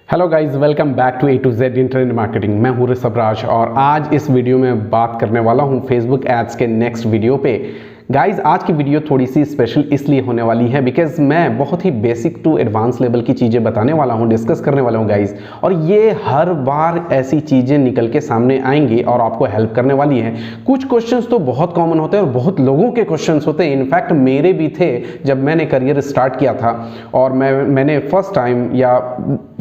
Hello guys, welcome back to A to Z internet marketing. मैं हूँ ऋषभराज और आज इस वीडियो में बात करने वाला हूँ फेसबुक एड्स के नेक्स्ट वीडियो पे। गाइस, आज की वीडियो थोड़ी सी स्पेशल इसलिए होने वाली है बिकॉज मैं बहुत ही बेसिक टू एडवांस लेवल की चीज़ें बताने वाला हूँ, डिस्कस करने वाला हूँ गाइस। और ये हर बार ऐसी चीज़ें निकल के सामने आएंगी और आपको हेल्प करने वाली हैं। कुछ क्वेश्चंस तो बहुत कॉमन होते हैं और बहुत लोगों के क्वेश्चंस होते हैं। इनफैक्ट मेरे भी थे जब मैंने करियर स्टार्ट किया था और मैंने फर्स्ट टाइम या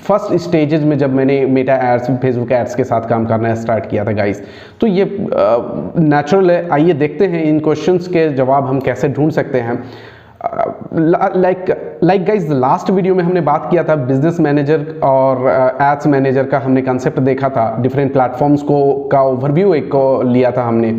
फर्स्ट स्टेजेस में जब मैंने मेटा एड्स, फेसबुक एड्स के साथ काम करना स्टार्ट किया था गाइस। तो ये नेचुरल है। आइए देखते हैं इन क्वेश्चंस के जवाब हम कैसे ढूंढ सकते हैं। लाइक गाइस, लास्ट वीडियो में हमने बात किया था बिजनेस मैनेजर और एड्स मैनेजर का। हमने कंसेप्ट देखा था, डिफरेंट प्लेटफॉर्म्स को का ओवरव्यू एक को लिया था हमने।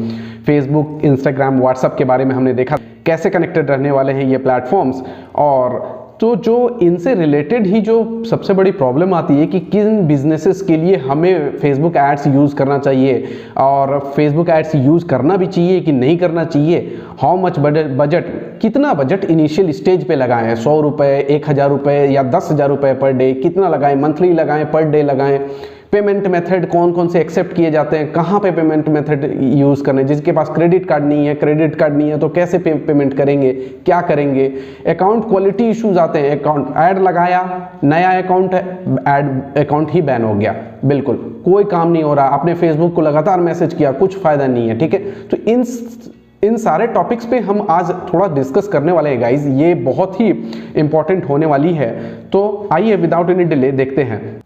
फेसबुक, इंस्टाग्राम, व्हाट्सएप के बारे में हमने देखा कैसे कनेक्टेड रहने वाले हैं ये प्लेटफॉर्म्स। और तो जो इनसे रिलेटेड ही जो सबसे बड़ी प्रॉब्लम आती है कि किन बिजनेसेस के लिए हमें फेसबुक एड्स यूज़ करना चाहिए और फेसबुक एड्स यूज़ करना भी चाहिए कि नहीं करना चाहिए। हाउ मच बजट, कितना बजट इनिशियल स्टेज पे लगाएं, 100 रुपये, 1000 रुपये या 10,000 रुपये पर डे, कितना लगाएं, मंथली लगाएं, पर डे लगाएं। पेमेंट मेथड कौन कौन से एक्सेप्ट किए जाते हैं, कहाँ पे पेमेंट मेथड यूज़ करने, जिसके पास क्रेडिट कार्ड नहीं है तो कैसे पेमेंट करेंगे, क्या करेंगे। अकाउंट क्वालिटी इश्यूज आते हैं। अकाउंट ऐड लगाया, नया अकाउंट है, ऐड अकाउंट ही बैन हो गया, बिल्कुल कोई काम नहीं हो रहा। आपने फेसबुक को लगातार मैसेज किया, कुछ फायदा नहीं है, ठीक है। तो इन सारे टॉपिक्स पे हम आज थोड़ा डिस्कस करने वाले हैं गाइज। ये बहुत ही इंपॉर्टेंट होने वाली है। तो आइए विदाउट एनी डिले देखते हैं।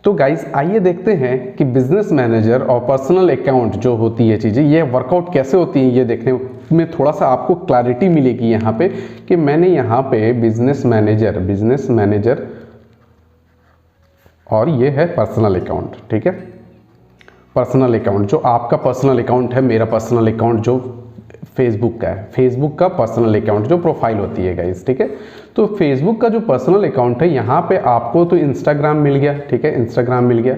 तो गाइज आइए देखते हैं कि बिजनेस मैनेजर और पर्सनल अकाउंट जो होती है चीज़ें, ये वर्कआउट कैसे होती हैं। ये देखने में थोड़ा सा आपको क्लैरिटी मिलेगी यहाँ पे कि मैंने यहाँ पे बिजनेस मैनेजर और ये है पर्सनल अकाउंट, ठीक है। पर्सनल अकाउंट जो आपका पर्सनल अकाउंट है, मेरा पर्सनल अकाउंट जो फेसबुक का है, फेसबुक का पर्सनल अकाउंट जो प्रोफाइल होती है गाइस, ठीक है। तो फेसबुक का जो पर्सनल अकाउंट है, यहाँ पे आपको तो इंस्टाग्राम मिल गया, ठीक है, इंस्टाग्राम मिल गया।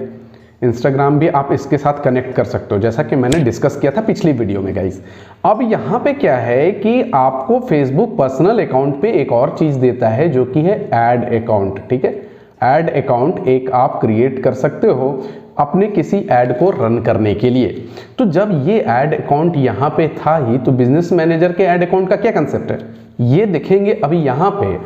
इंस्टाग्राम भी आप इसके साथ कनेक्ट कर सकते हो, जैसा कि मैंने डिस्कस किया था पिछली वीडियो में गाइस। अब यहाँ पे क्या है कि आपको फेसबुक पर्सनल अकाउंट पे एक और चीज़ देता है जो कि है ऐड अकाउंट, ठीक है। ऐड अकाउंट एक आप क्रिएट कर सकते हो अपने किसी ऐड को रन करने के लिए। तो जब ये ऐड अकाउंट यहाँ पे था ही, तो बिजनेस मैनेजर के ऐड अकाउंट का क्या कंसेप्ट है ये देखेंगे अभी यहाँ पे।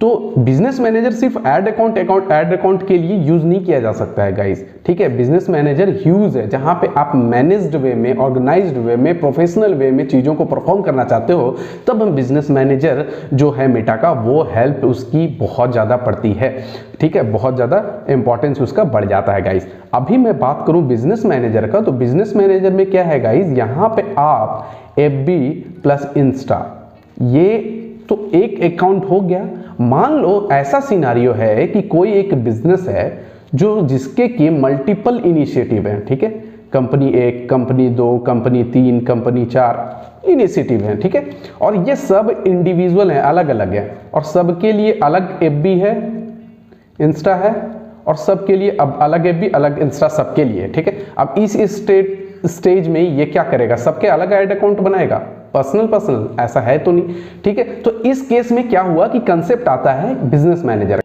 तो बिजनेस मैनेजर सिर्फ ऐड अकाउंट के लिए यूज नहीं किया जा सकता है गाइस, ठीक है। बिजनेस मैनेजर ह्यूज है, जहां पे आप मैनेज्ड वे में, ऑर्गेनाइज्ड वे में, प्रोफेशनल वे में चीजों को परफॉर्म करना चाहते हो, तब हम बिजनेस मैनेजर जो है मेटा का, वो हेल्प उसकी बहुत ज्यादा पड़ती है, ठीक है। बहुत ज्यादा इंपॉर्टेंस उसका बढ़ जाता है गाइस। अभी मैं बात करूं बिजनेस मैनेजर का, तो बिजनेस मैनेजर में क्या है गाइस, यहाँ पे आप FB प्लस इंस्टा, ये तो एक अकाउंट हो गया। मान लो ऐसा सिनारियो है कि कोई एक बिजनेस है जो जिसके की मल्टीपल इनिशिएटिव है, ठीक है। Company 1, company 2, company 3, company 4 initiative है, ठीक है। और ये सब इंडिविजुअल है, अलग अलग है, और सबके लिए अलग FB है, इंस्टा है, और सबके लिए अब अलग FB, अलग इंस्टा, सबके लिए, ठीक है। अब इस स्टेज में ये क्या करेगा, सबके अलग ऐड अकाउंट बनाएगा, पर्सनल ऐसा है तो नहीं, ठीक है। तो इस केस में क्या हुआ कि कंसेप्ट आता है बिजनेस मैनेजर।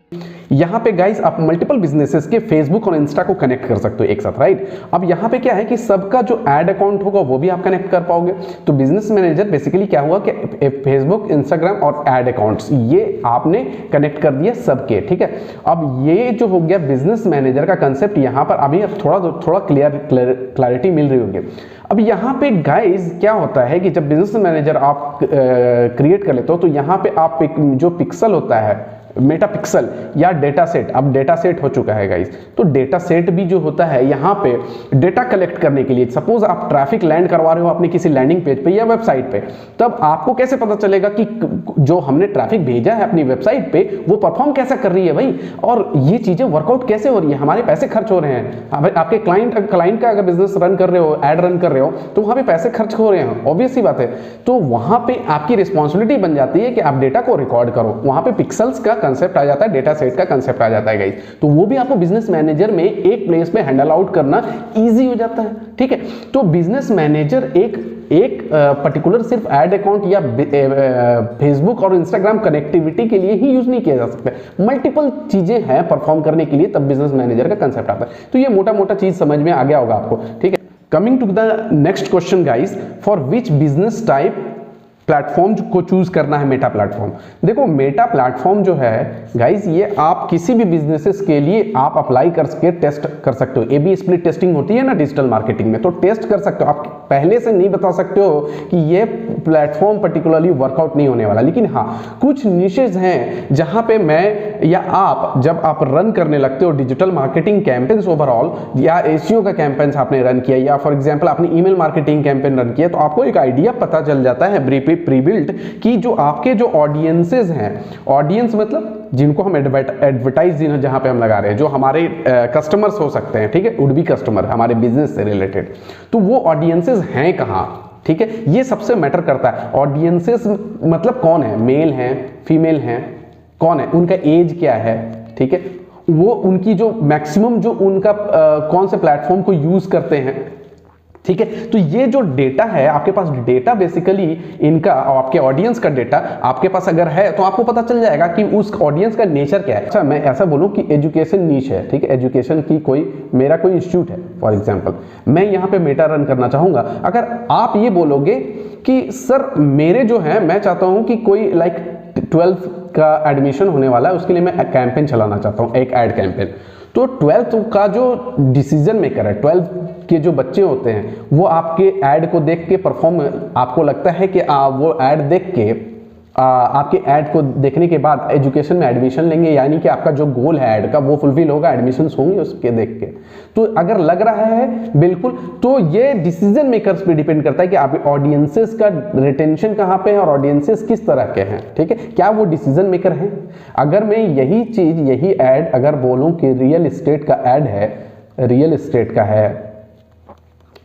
यहाँ पे गाइस आप मल्टीपल बिजनेसेस के फेसबुक और इंस्टा को कनेक्ट कर सकते हो एक साथ, राइट। अब यहाँ पे क्या है कि सबका जो ऐड अकाउंट होगा वो भी आप कनेक्ट कर पाओगे। तो बिजनेस मैनेजर बेसिकली क्या हुआ कि फेसबुक, इंस्टाग्राम और ऐड अकाउंट्स ये आपने कनेक्ट कर दिए सबके, ठीक है। अब ये जो हो गया बिजनेस मैनेजर का कंसेप्ट, यहाँ पर अभी अब थोड़ा क्लैरिटी मिल रही होगी। अब यहाँ पे गाइस क्या होता है कि जब बिजनेस मैनेजर आप क्रिएट कर लेते हो, तो यहाँ पे आप जो पिक्सल होता है, मेटा पिक्सल या डेटा सेट, अब डेटा सेट हो चुका है गाइस। तो डेटा सेट भी जो होता है यहाँ पे डेटा कलेक्ट करने के लिए, सपोज आप ट्रैफिक लैंड करवा रहे हो अपने किसी लैंडिंग पेज पे या वेबसाइट पे, तब आपको कैसे पता चलेगा कि जो हमने ट्रैफिक भेजा है अपनी वेबसाइट पे वो परफॉर्म कैसा कर रही है भाई, और ये चीजें वर्कआउट कैसे हो रही है, हमारे पैसे खर्च हो रहे हैं। आपके क्लाइंट का अगर बिजनेस रन कर रहे हो, एड रन कर रहे हो, तो वहां पे पैसे खर्च हो रहे हैं, ऑब्वियस सी बात है। तो वहां पे आपकी रिस्पॉन्सिबिलिटी बन जाती है कि आप डेटा को रिकॉर्ड करो। वहां पे पिक्सल्स का कंसेप्ट आ जाता है, डेटा सेट का कंसेप्ट आ जाता है गाइस। तो वो भी आपको बिजनेस मैनेजर में एक प्लेस पे हैंडल आउट करना ईजी हो जाता है, ठीक है। तो बिजनेस मैनेजर एक पर्टिकुलर सिर्फ ऐड अकाउंट या फेसबुक और इंस्टाग्राम कनेक्टिविटी के लिए ही यूज नहीं किया जा सकता, मल्टीपल चीजें हैं परफॉर्म करने के लिए, तब बिजनेस मैनेजर का कंसेप्ट आता है। तो ये मोटा मोटा चीज समझ में आ गया होगा आपको, ठीक है। Coming to the next question guys, for which business type platform को चूज करना है मेटा प्लेटफॉर्म। देखो मेटा प्लेटफॉर्म जो है गाइस, ये आप किसी भी बिजनेसेस के लिए आप अप्लाई करके टेस्ट कर सकते हो। ए/बी स्प्लिट टेस्टिंग होती है ना डिजिटल मार्केटिंग में, तो टेस्ट कर सकते हो। आप पहले से नहीं बता सकते हो कि ये प्लेटफॉर्म पर्टिकुलरली वर्कआउट नहीं होने वाला, लेकिन हाँ कुछ निशेज हैं जहां पे मैं या आप जब आप रन करने लगते हो डिजिटल मार्केटिंग कैंपेन्स ओवरऑल, या एसईओ का कैंपेन्स आपने रन किया, या फॉर एग्जांपल आपने ईमेल मार्केटिंग कैंपेन रन किया, तो आपको एक आइडिया पता चल जाता है प्री-बिल्ट कि जो आपके जो ऑडियंसेस हैं, ऑडियंस मतलब जिनको हम एडवर्टाइज जहां पे हम लगा रहे हैं, जो हमारे कस्टमर्स हो सकते हैं, ठीक है, वुड बी कस्टमर हमारे बिजनेस से रिलेटेड, तो वो ऑडियंसेस हैं कहां, ठीक है, ये सबसे मैटर करता है। ऑडियंसेस मतलब कौन है, मेल हैं, फीमेल हैं, कौन है, उनका एज क्या है, ठीक है, वो उनकी जो मैक्सिमम जो उनका कौन से प्लेटफॉर्म को यूज करते हैं, ठीक है। तो ये जो डेटा है आपके पास, डेटा बेसिकली इनका और आपके ऑडियंस का डेटा आपके पास अगर है तो आपको पता चल जाएगा कि उस ऑडियंस का नेचर क्या है। अच्छा मैं ऐसा बोलूं कि एजुकेशन नीश है, ठीक है, एजुकेशन की मेरा कोई इंस्टीट्यूट है फॉर एग्जांपल, मैं यहाँ पे मेटा रन करना चाहूंगा। अगर आप ये बोलोगे कि सर मेरे जो है मैं चाहता हूं कि कोई लाइक 12th का एडमिशन होने वाला है, उसके लिए मैं कैंपेन चलाना चाहता हूं, एक एड कैंपेन, तो 12th का जो डिसीजन मेकर है, 12th के जो बच्चे होते हैं, वो आपके ऐड को देख के परफॉर्म, आपको लगता है कि वो ऐड देख के आपके ऐड को देखने के बाद एजुकेशन में एडमिशन लेंगे, यानी कि आपका जो गोल है ऐड का वो फुलफिल होगा, एडमिशंस होंगे उसके देख के। तो अगर लग रहा है बिल्कुल, तो ये डिसीजन मेकर्स पे डिपेंड करता है कि आप ऑडियंसेस का रिटेंशन कहाँ पे है और ऑडियंसेस किस तरह के हैं, ठीक है, क्या वो डिसीजन मेकर हैं। अगर मैं यही चीज, यही ऐड अगर बोलूं कि रियल एस्टेट का ऐड है, रियल एस्टेट का है,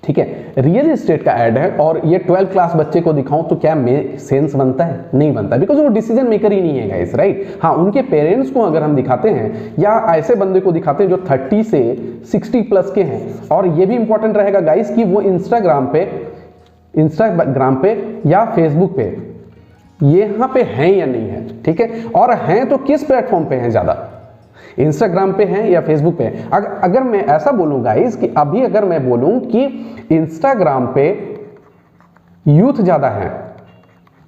ठीक है, रियल एस्टेट का ऐड है, और ये 12th क्लास बच्चे को दिखाऊं तो क्या में सेंस बनता है, नहीं बनता, बिकॉज वो डिसीजन मेकर ही नहीं है गाइस, राइट। हाँ उनके पेरेंट्स को अगर हम दिखाते हैं या ऐसे बंदे को दिखाते हैं जो 30 से 60 प्लस के हैं, और ये भी इंपॉर्टेंट रहेगा गाइस कि वो इंस्टाग्राम पे या फेसबुक पे ये यहाँ पे हैं या नहीं है, ठीक है, और हैं तो किस प्लेटफॉर्म पे हैं ज्यादा, इंस्टाग्राम पे हैं या फेसबुक पे हैं। अगर मैं ऐसा बोलूं गाइस कि अभी अगर मैं बोलूं कि इंस्टाग्राम पे यूथ ज्यादा है,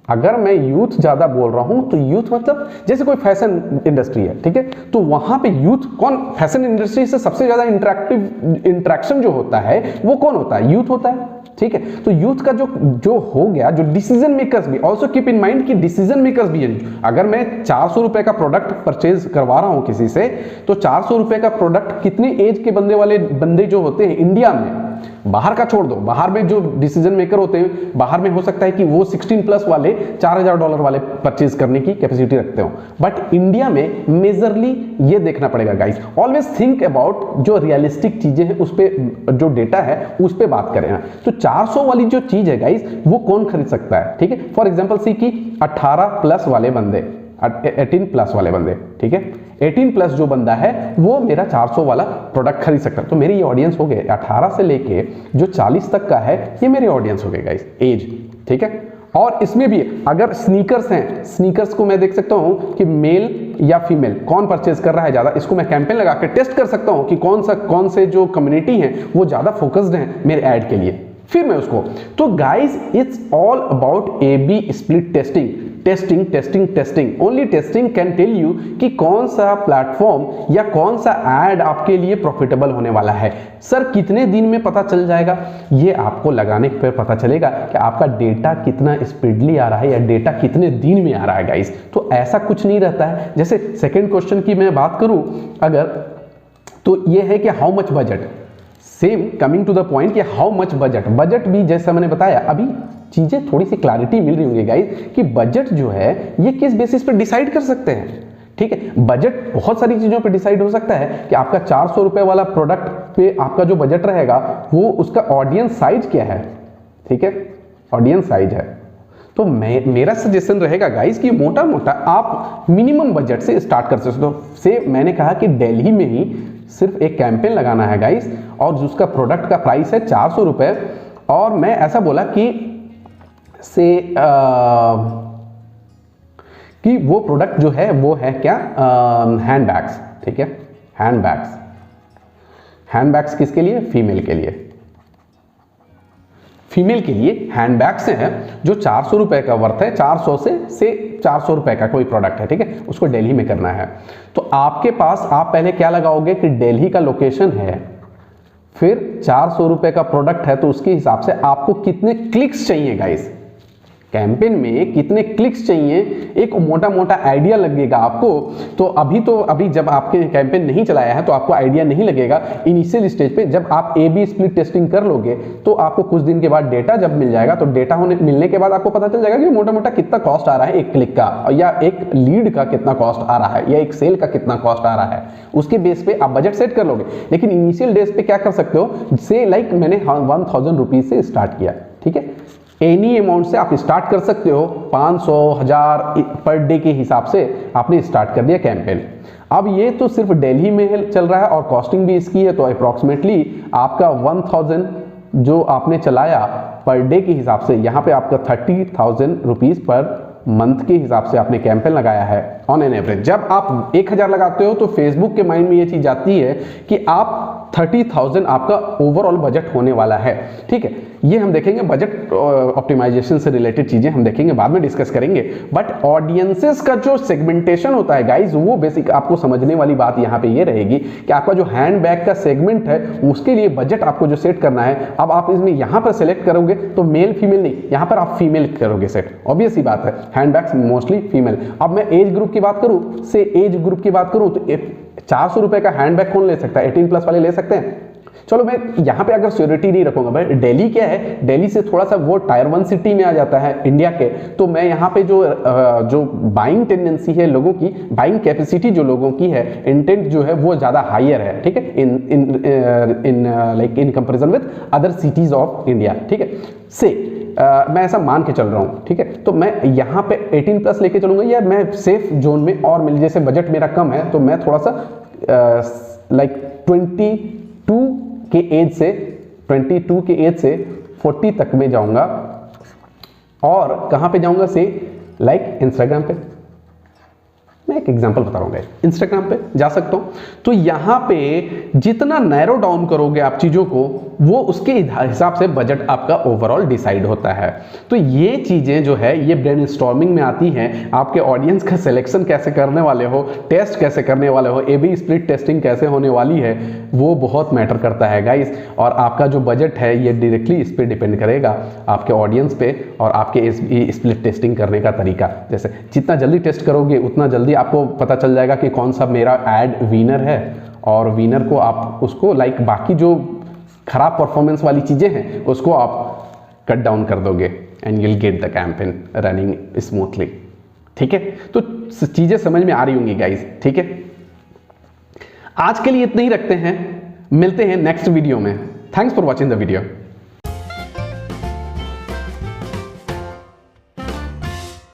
अगर मैं यूथ ज्यादा बोल रहा हूं तो यूथ मतलब जैसे कोई फैशन इंडस्ट्री है, ठीक है, तो वहां पे यूथ कौन, फैशन इंडस्ट्री से सबसे ज्यादा इंटरेक्शन जो होता है वो कौन होता है, यूथ होता है, ठीक है। तो यूथ का जो हो गया, जो डिसीजन मेकर्स भी, ऑल्सो कीप इन माइंड कि डिसीजन मेकर्स भी है। अगर मैं 400 रुपए का प्रोडक्ट परचेज करवा रहा हूं किसी से, तो 400 रुपए का प्रोडक्ट कितने एज के बंदे जो होते हैं इंडिया में, बाहर का छोड़ दो, बाहर में जो डिसीजन मेकर होते हैं, बाहर में हो सकता है कि वो 16 प्लस वाले $4000 वाले परचेज करने की कैपेसिटी रखते हो, बट इंडिया में मेजरली ये देखना पड़ेगा गाइस। ऑलवेज थिंक अबाउट जो रियलिस्टिक चीजें हैं, उस पे जो डेटा है उस पे बात करें। तो 400 वाली जो चीज है गाइस, वो कौन खरीद सकता है, ठीक है। फॉर एग्जांपल सी की 18 प्लस वाले बंदे, 18 प्लस वाले बंदे, ठीक है, 18 प्लस जो बंदा है वो मेरा 400 वाला प्रोडक्ट खरीद सकता है। तो मेरे ये ऑडियंस हो गए 18 से लेके जो 40 तक का है, ये मेरे ऑडियंस हो गए गाइस, एज, ठीक है। और इसमें भी अगर स्नीकर्स हैं, स्नीकर्स को मैं देख सकता हूं कि मेल या फीमेल कौन परचेज कर रहा है ज्यादा, इसको मैं कैंपेन लगा के टेस्ट कर सकता हूं कि कौन से जो कम्युनिटी है वो ज्यादा फोकस्ड है मेरे ऐड के लिए, फिर मैं उसको। तो guys it's all about A B split testing, testing only testing can tell you कि कौन सा प्लेटफॉर्म या कौन सा ऐड आपके लिए प्रॉफिटेबल होने वाला है। सर कितने दिन में पता चल जाएगा, ये आपको लगाने पर पता चलेगा कि आपका डेटा कितना स्पीडली आ रहा है या डेटा कितने दिन में आ रहा है गाइस। तो ऐसा कुछ नहीं रहता है। जैसे सेकेंड क्वेश्चन की मैं बात करूं अगर, तो ये है कि how much budget, same coming to the point कि हाउ मच बजट भी जैसा मैंने बताया, अभी चीजें थोड़ी सी क्लैरिटी मिल रही होंगी गाइस कि बजट जो है ये किस बेसिस पे डिसाइड कर सकते हैं, ठीक है। बजट बहुत सारी चीजों पे डिसाइड हो सकता है कि आपका 400 रुपए वाला प्रोडक्ट पे आपका जो बजट रहेगा वो उसका ऑडियंस साइज क्या है, ठीक है, ऑडियंस साइज है। तो मेरा सजेशन रहेगा गाइस कि मोटा मोटा आप मिनिमम बजट से स्टार्ट कर सकते हो। से मैंने कहा कि दिल्ली में ही सिर्फ एक कैंपेन लगाना है गाइस, और जिसका प्रोडक्ट का प्राइस है 400 रुपये। और मैं ऐसा बोला कि वो प्रोडक्ट जो है वो है क्या, हैंड बैग्स, ठीक है, हैंड बैग्स किसके लिए, फीमेल के लिए। फीमेल के लिए हैंड बैग्स हैं जो 400 रुपए का वर्थ है, 400 से 400 रुपए का कोई प्रोडक्ट है, ठीक है, उसको दिल्ली में करना है। तो आपके पास आप पहले क्या लगाओगे कि दिल्ली का लोकेशन है, फिर 400 रुपए का प्रोडक्ट है, तो उसके हिसाब से आपको कितने क्लिक्स चाहिए गाइस, कैंपेन में कितने क्लिक्स चाहिए, एक मोटा मोटा आइडिया लगेगा आपको। तो अभी जब आपके कैंपेन नहीं चलाया है तो आपको आइडिया नहीं लगेगा। इनिशियल स्टेज पे जब आप A/B स्प्लिट टेस्टिंग कर लोगे तो आपको कुछ दिन के बाद डेटा जब मिल जाएगा, तो डेटा मिलने के बाद आपको पता चल जाएगा कि मोटा मोटा कितना कॉस्ट आ रहा है एक क्लिक का, या एक लीड का कितना कॉस्ट आ रहा है, या एक सेल का कितना कॉस्ट आ रहा है। उसके बेस पे आप बजट सेट कर लोगे। लेकिन इनिशियल डेज पे क्या कर सकते हो, से लाइक मैंने 1000 रुपीज से स्टार्ट किया, ठीक है, एनी अमाउंट से आप स्टार्ट कर सकते हो। 500, 1000 पर डे के हिसाब से आपने स्टार्ट कर दिया कैंपेन। अब ये तो सिर्फ दिल्ली में चल रहा है और कॉस्टिंग भी इसकी है, तो अप्रॉक्सीमेटली आपका 1000 जो आपने चलाया पर डे के हिसाब से, यहाँ पे आपका 30,000 रुपीज पर मंथ के हिसाब से आपने कैंपेन लगाया है ऑन एन एवरेज। जब आप 1000 लगाते हो तो फेसबुक के माइंड में ये चीज आती है कि आप 30,000 आपका ओवरऑल बजट होने वाला है, ठीक है। ये हम देखेंगे, बजट ऑप्टिमाइजेशन से रिलेटेड चीजें हम देखेंगे, बाद में डिस्कस करेंगे। बट ऑडियंसेस का जो सेगमेंटेशन होता है गाइज, वो बेसिक आपको समझने वाली बात यहाँ पे ये रहेगी कि आपका जो हैंड बैग का सेगमेंट है उसके लिए बजट आपको जो सेट करना है। अब आप इसमें यहाँ पर सेलेक्ट करोगे तो मेल फीमेल नहीं, यहाँ पर आप फीमेल करोगे सेट, ऑब्वियस सी बात है, हैंड बैग्स मोस्टली फीमेल। अब मैं एज ग्रुप की बात करूँ, से एज ग्रुप की बात करूँ तो 400 रुपए का हैंड बैग कौन ले सकता है, 18+ वाले ले सकते हैं। चलो मैं यहाँ पे अगर सिक्योरिटी नहीं रखूंगा, भाई दिल्ली क्या है, दिल्ली से थोड़ा सा वो टायर 1 सिटी में आ जाता है इंडिया के, तो मैं यहाँ पे जो बाइंग टेंडेंसी है लोगों की, बाइंग कैपेसिटी जो लोगों की है, इंटेंट जो है वो ज़्यादा हायर है, ठीक है, in comparison with other cities of India, ठीक है। से मैं ऐसा मान के चल रहा हूँ, ठीक है, तो मैं यहाँ पे 18+ लेके चलूंगा, या मैं सेफ जोन में, और मिल जैसे बजट मेरा कम है तो मैं थोड़ा सा लाइक 22 के एज से 40 तक में जाऊंगा। और कहां पे जाऊंगा, से लाइक इंस्टाग्राम पे, मैं एक एग्जांपल बता रहा हूँ, इंस्टाग्राम पे जा सकता हूँ। तो यहाँ पे जितना नैरो डाउन करोगे आप चीज़ों को, वो उसके हिसाब से बजट आपका ओवरऑल डिसाइड होता है। तो ये चीज़ें जो है ये ब्रेनस्टॉर्मिंग में आती हैं। आपके ऑडियंस का सिलेक्शन कैसे करने वाले हो, टेस्ट कैसे करने वाले हो, A/B स्प्लिट टेस्टिंग कैसे होने वाली है, वो बहुत मैटर करता है गाइस। और आपका जो बजट है ये डायरेक्टली इस पर डिपेंड करेगा, आपके ऑडियंस पे और आपके स्प्लिट टेस्टिंग करने का तरीका। जैसे जितना जल्दी टेस्ट करोगे उतना जल्दी आपको पता चल जाएगा कि कौन सा मेरा ऐड विनर है, और विनर को आप उसको लाइक बाकी जो खराब परफॉर्मेंस वाली चीज़ें हैं उसको आप कट डाउन कर दोगे, and you will get the campaign running smoothly, ठीक है। तो चीज़ें समझ में आ रही होंगी गाइस, ठीक है। आज के लिए इतना ही रखते हैं, मिलते हैं नेक्स्ट वीडियो में। Thanks for watching the video.